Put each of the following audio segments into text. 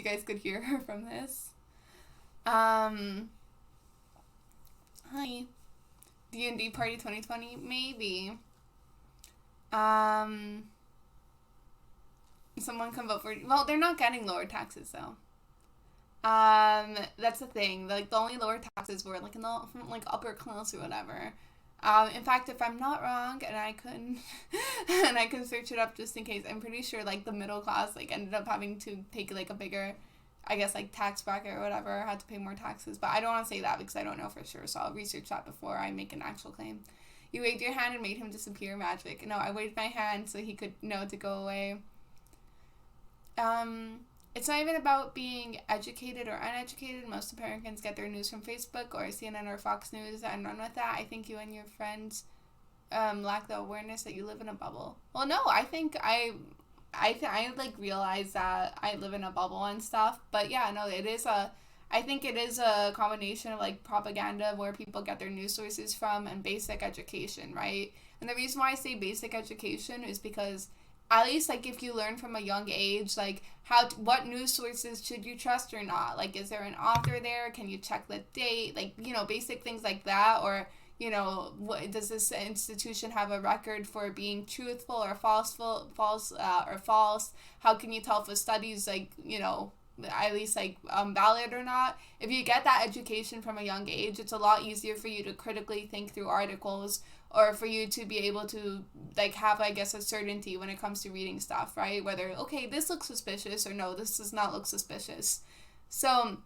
you guys could hear her from this. Hi. D&D Party 2020? Maybe. Someone can vote for... Well, they're not getting lower taxes, though. That's the thing. Like, the only lower taxes were, like, in the, like, upper class or whatever. In fact, if I'm not wrong, and I can and I can search it up just in case, I'm pretty sure, like, the middle class, like, ended up having to take, like, a bigger, I guess, like, tax bracket or whatever, had to pay more taxes. But I don't want to say that because I don't know for sure, so I'll research that before I make an actual claim. You waved your hand and made him disappear magic. No, I waved my hand so he could know to go away. It's not even about being educated or uneducated. Most Americans get their news from Facebook or CNN or Fox News and run with that. I think you and your friends lack the awareness that you live in a bubble. Well, no, I think I like realize that I live in a bubble and stuff. But yeah, no, I think it is a combination of like propaganda where people get their news sources from and basic education, right? And the reason why I say basic education is because at least, like, if you learn from a young age, like, what news sources should you trust or not? Like, is there an author there? Can you check the date? Like, you know, basic things like that. Or, you know, does this institution have a record for being truthful or false? How can you tell if a study's, like, you know, at least, like, valid or not? If you get that education from a young age, it's a lot easier for you to critically think through articles, or for you to be able to, like, have, I guess, a certainty when it comes to reading stuff, right? Whether, okay, this looks suspicious, or no, this does not look suspicious. So,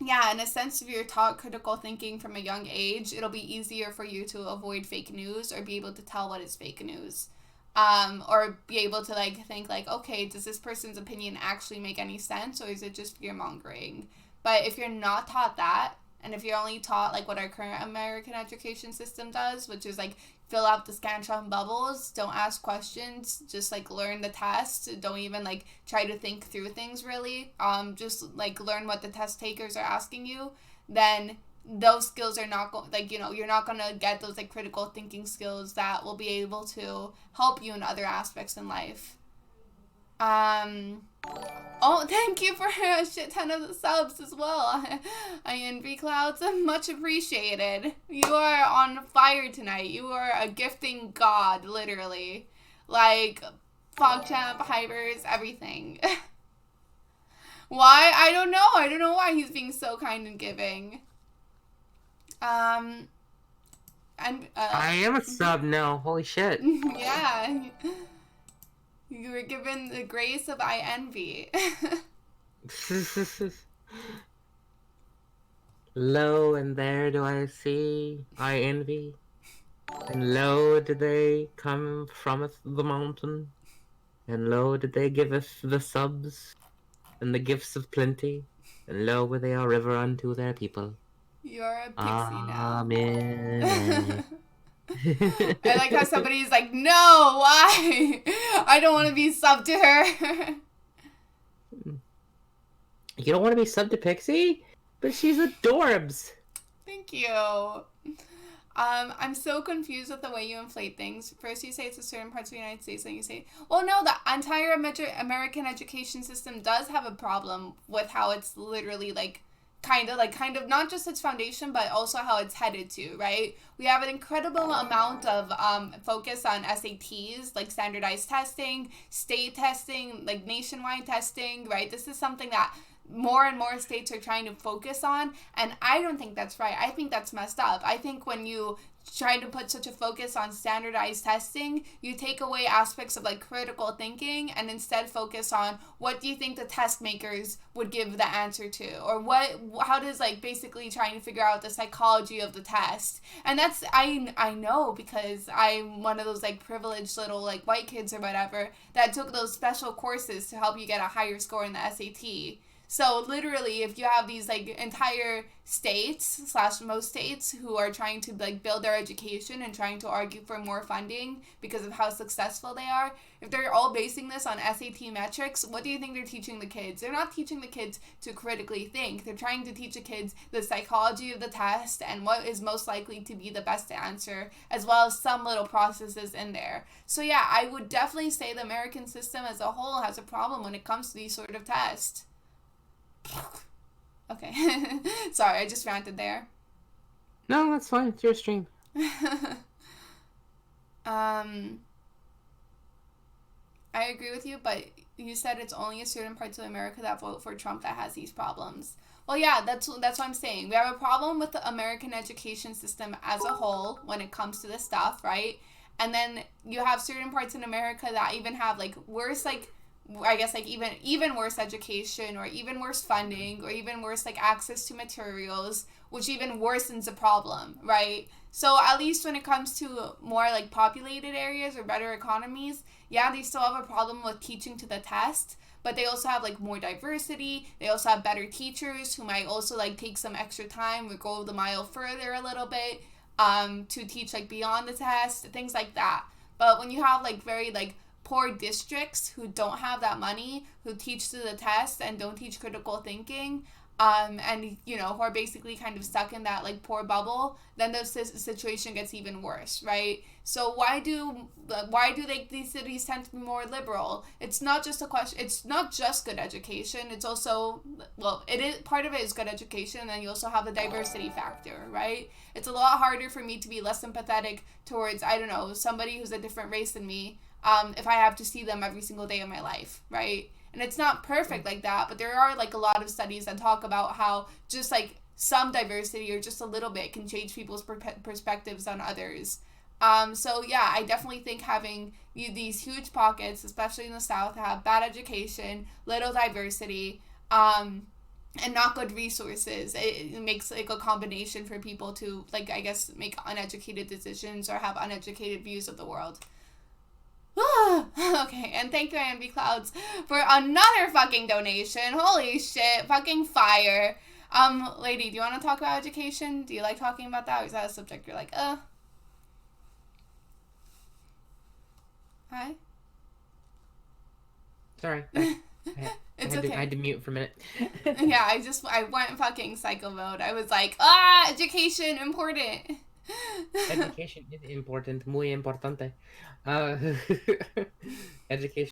yeah, in a sense, if you're taught critical thinking from a young age, it'll be easier for you to avoid fake news or be able to tell what is fake news. Or be able to, like, think, like, okay, does this person's opinion actually make any sense, or is it just fear-mongering? But if you're not taught that, and if you're only taught, like, what our current American education system does, which is, like, fill out the Scantron bubbles, don't ask questions, just, like, learn the test, don't even, like, try to think through things, really, just, like, learn what the test takers are asking you, then those skills are not going, like, you know, you're not going to get those, like, critical thinking skills that will be able to help you in other aspects in life. Oh, thank you for a shit ton of the subs as well. I envy Clouds. Much appreciated. You are on fire tonight. You are a gifting god, literally. Like, PogChamp, Hypers, everything. Why? I don't know. I don't know why he's being so kind and giving. I am a sub now. Holy shit. Yeah. You were given the grace of I envy. Lo, and there do I see I envy. And lo, did they come from the mountain. And lo, did they give us the subs and the gifts of plenty. And lo, were they a river unto their people. You're a pixie now. Amen. I like how somebody's like, no, why? I don't want to be sub to her. You don't want to be sub to Pixie? But she's adorbs. Thank you. I'm so confused with the way you inflate things. First you say it's a certain parts of the United States, then you say, well, no, the entire American education system does have a problem with how it's literally, like, kind of not just its foundation, but also how it's headed to, right? We have an incredible amount of focus on SATs, like standardized testing, state testing, like nationwide testing, right? This is something that more and more states are trying to focus on, and I don't think that's right. I think that's messed up. I think when you try to put such a focus on standardized testing, you take away aspects of, like, critical thinking and instead focus on what do you think the test makers would give the answer to, or how does, like, basically trying to figure out the psychology of the test. And that's, I know, because I'm one of those, like, privileged little, like, white kids or whatever that took those special courses to help you get a higher score in the SAT. So literally, if you have these, like, entire states / most states who are trying to, like, build their education and trying to argue for more funding because of how successful they are, if they're all basing this on SAT metrics, what do you think they're teaching the kids? They're not teaching the kids to critically think. They're trying to teach the kids the psychology of the test and what is most likely to be the best answer, as well as some little processes in there. So yeah, I would definitely say the American system as a whole has a problem when it comes to these sort of tests. Okay. Sorry, I just ranted there. No, that's fine. It's your stream. I agree with you, but you said it's only a certain parts of America that vote for Trump that has these problems. Well, yeah, that's what I'm saying. We have a problem with the American education system as a whole when it comes to this stuff, right? And then you have certain parts in America that even have like worse, like I guess like even worse education or even worse funding or even worse like access to materials, which even worsens the problem, right? So at least when it comes to more like populated areas or better economies, yeah, they still have a problem with teaching to the test, but they also have like more diversity. They also have better teachers who might also like take some extra time or go the mile further a little bit to teach like beyond the test, things like that. But when you have like very like poor districts who don't have that money, who teach to the test and don't teach critical thinking, and you know, who are basically kind of stuck in that like poor bubble, then the situation gets even worse, right? So why do like these cities tend to be more liberal? It's not just a question. It's not just good education. It's also, well, it is part of it is good education, and then you also have the diversity factor, right? It's a lot harder for me to be less sympathetic towards, I don't know, somebody who's a different race than me, if I have to see them every single day of my life, right? And it's not perfect like that, but there are like a lot of studies that talk about how just like some diversity or just a little bit can change people's perspectives on others. So yeah, I definitely think having these huge pockets, especially in the South, have bad education, little diversity, and not good resources. It makes like a combination for people to like, I guess, make uneducated decisions or have uneducated views of the world. Okay, and thank you, Ambi Clouds, for another fucking donation. Holy shit, fucking fire. Lady, do you want to talk about education? Do you like talking about that, or is that a subject you're like, Hi? Sorry. It's okay. I had to mute for a minute. Yeah, I went fucking psycho mode. I was like, education, important. Education is important, muy importante. Education